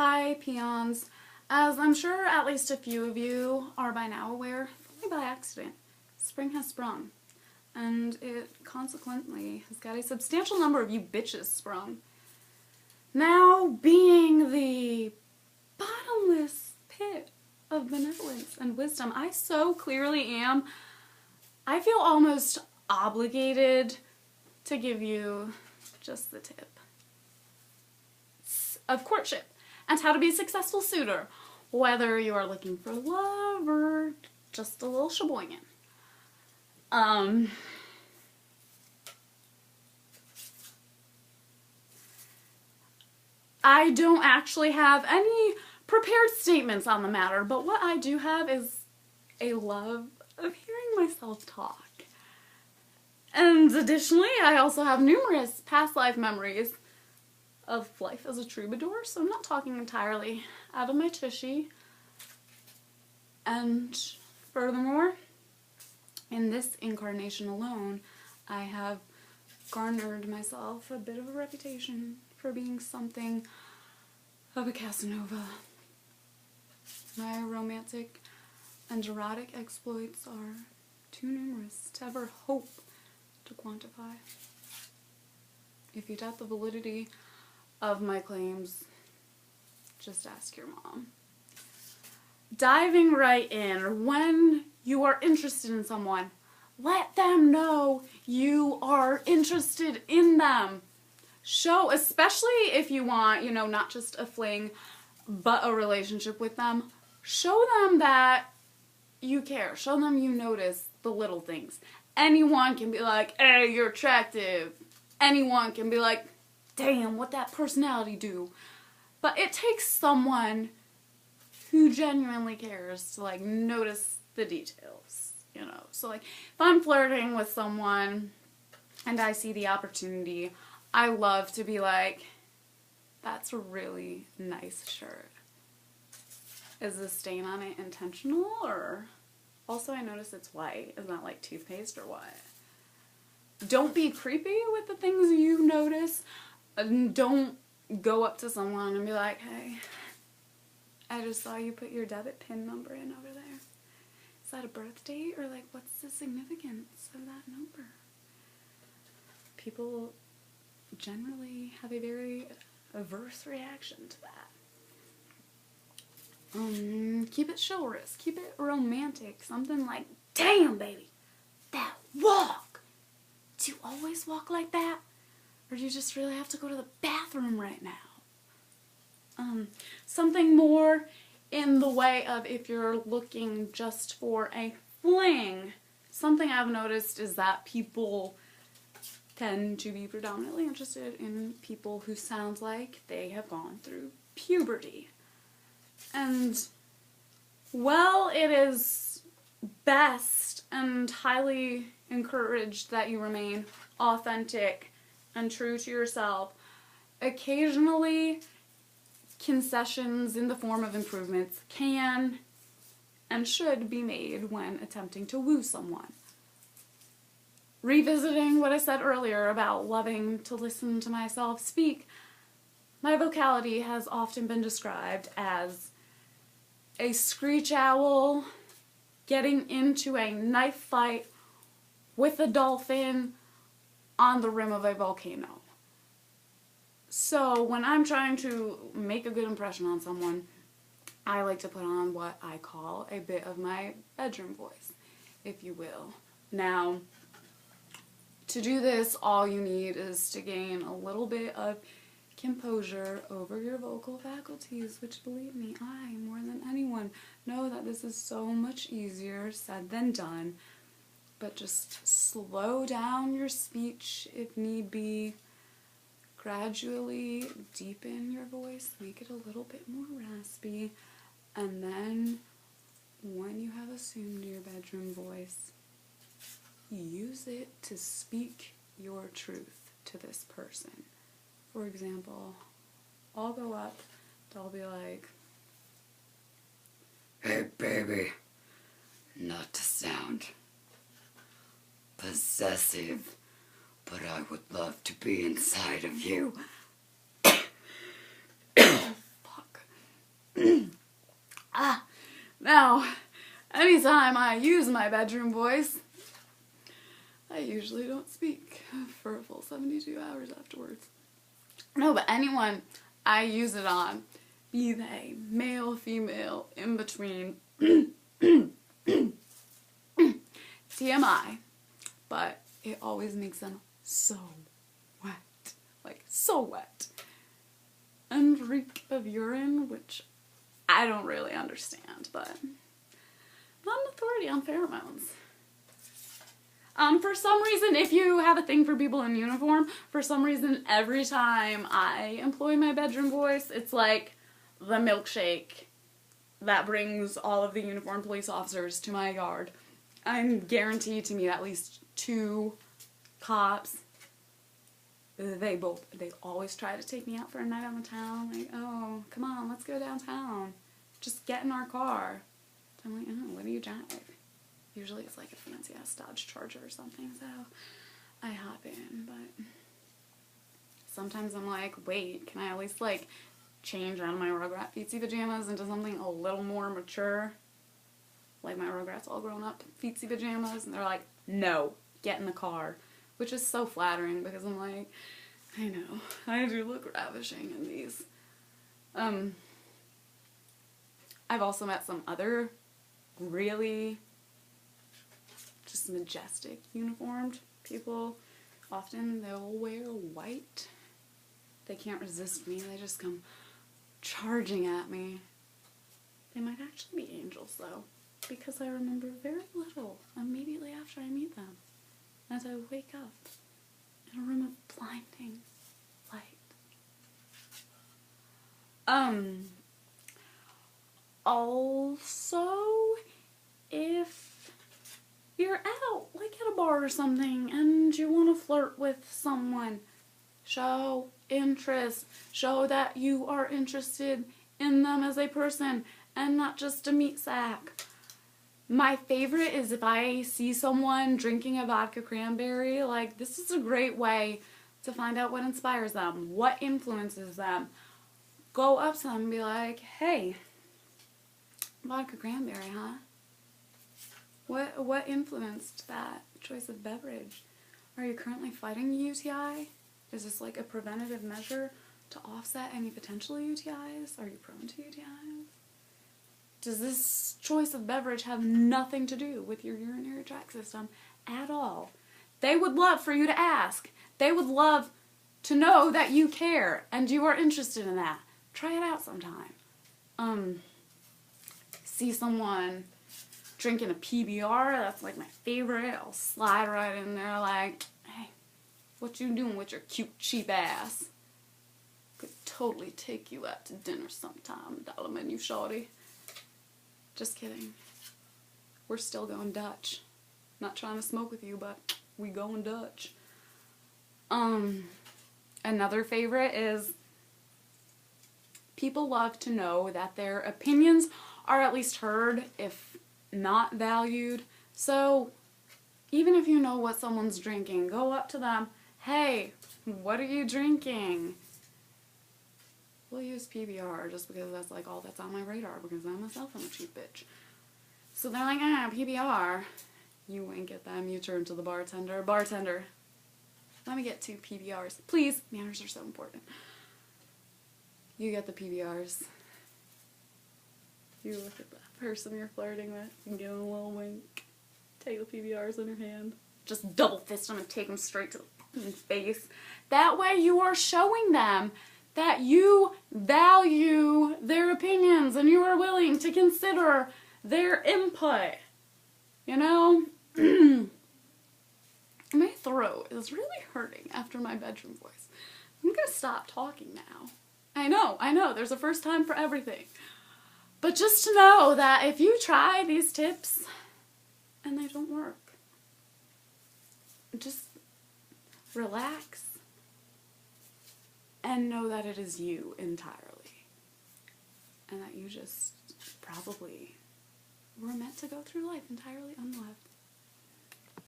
Hi, peons. As I'm sure at least a few of you are by now aware, only by accident, spring has sprung. And it consequently has got a substantial number of you bitches sprung. Now, being the bottomless pit of benevolence and wisdom I so clearly am, I feel almost obligated to give you just the tip of courtship and how to be a successful suitor, whether you are looking for love or just a little sheboygan. I don't actually have any prepared statements on the matter, but what I do have is a love of hearing myself talk. And additionally, I also have numerous past life memories of life as a troubadour, so I'm not talking entirely out of my tushy. And furthermore, in this incarnation alone, I have garnered myself a bit of a reputation for being something of a Casanova. My romantic and erotic exploits are too numerous to ever hope to quantify. If you doubt the validity of my claims, just ask your mom. Diving right in, when you are interested in someone, let them know you are interested in them. Show, especially if you want, not just a fling, but a relationship with them, show them that you care. Show them you notice the little things. Anyone can be like, hey, you're attractive. Anyone can be like, damn, what that personality do? But it takes someone who genuinely cares to, notice the details, So, if I'm flirting with someone and I see the opportunity, I love to be like, that's a really nice shirt. Is the stain on it intentional, or... Also, I notice it's white. Is that toothpaste or what? Don't be creepy with the things you notice. Don't go up to someone and be like, hey, I just saw you put your debit PIN number in over there. Is that a birth date, or what's the significance of that number? People generally have a very averse reaction to that. Keep it chivalrous, keep it romantic, something like, damn baby, that walk! Do you always walk like that? Or do you just really have to go to the bathroom right now? Something more in the way of if you're looking just for a fling. Something I've noticed is that people tend to be predominantly interested in people who sound like they have gone through puberty. And, well, it is best and highly encouraged that you remain authentic and true to yourself. Occasionally, concessions in the form of improvements can and should be made when attempting to woo someone. Revisiting what I said earlier about loving to listen to myself speak, my vocality has often been described as a screech owl getting into a knife fight with a dolphin on the rim of a volcano. So when I'm trying to make a good impression on someone, I like to put on what I call a bit of my bedroom voice, if you will. Now, to do this, all you need is to gain a little bit of composure over your vocal faculties, which, believe me, I, more than anyone, know that this is so much easier said than done. But just slow down your speech if need be. Gradually deepen your voice, make it a little bit more raspy, and then when you have assumed your bedroom voice, use it to speak your truth to this person. For example, I'll go up, I'll be like, hey baby, not to sound possessive, but I would love to be inside of you. fuck. Now, anytime I use my bedroom voice, I usually don't speak for a full 72 hours afterwards. No, but anyone I use it on, be they male, female, in between, TMI, but it always makes them so wet. Like, so wet. And reek of urine, which I don't really understand, but I'm not an authority on pheromones. For some reason, if you have a thing for people in uniform, for some reason, every time I employ my bedroom voice, it's like the milkshake that brings all of the uniformed police officers to my yard. I'm guaranteed to meet at least 2 cops. They always try to take me out for a night on the town. Like, oh, come on, let's go downtown. Just get in our car. I'm like, oh, what do you drive? Usually it's like a fancy-ass Dodge Charger or something, so I hop in, but sometimes I'm like, wait, can I at least, like, change out of my Rugrat Feetsy pajamas into something a little more mature? Like my Rugrats all grown up Feetsy pajamas, and they're like, no, get in the car. Which is so flattering, because I'm like, I know, I do look ravishing in these. I've also met some other really just majestic uniformed people. Often they'll wear white. They can't resist me. They just come charging at me. They might actually be angels, though, because I remember very little immediately after I meet them, as I wake up in a room of blinding light. Also, if you're out, like at a bar or something, and you want to flirt with someone, show interest. Show that you are interested in them as a person, and not just a meat sack. My favorite is if I see someone drinking a vodka cranberry, like, this is a great way to find out what inspires them, what influences them. Go up to them and be like, hey, vodka cranberry, huh? What influenced that choice of beverage? Are you currently fighting a UTI? Is this like a preventative measure to offset any potential UTIs? Are you prone to UTIs? Does this choice of beverage have nothing to do with your urinary tract system at all? They would love for you to ask. They would love to know that you care and you are interested in that. Try it out sometime. See someone drinking a PBR, that's like my favorite. I'll slide right in there like, hey, what you doing with your cute cheap ass? Could totally take you out to dinner sometime, dollar menu shorty. Just kidding. We're still going Dutch. Not trying to smoke with you, but we going Dutch. Another favorite is people love to know that their opinions are at least heard, if not valued. So even if you know what someone's drinking, go up to them. Hey, what are you drinking? We'll use PBR just because that's like all that's on my radar, because I'm myself am a cheap bitch. So they're like, PBR. You wink at them, you turn to the bartender. Bartender, let me get 2 PBRs. Please, manners are so important. You get the PBRs. You look at the person you're flirting with and give them a little wink. Take the PBRs in your hand. Just double fist them and take them straight to the fucking face. That way you are showing them that you value their opinions and you are willing to consider their input. You know? My throat is really hurting after my bedroom voice. I'm gonna stop talking now. I know, there's a first time for everything. But just to know that if you try these tips and they don't work, just relax and know that it is you entirely. And that you just probably were meant to go through life entirely unloved.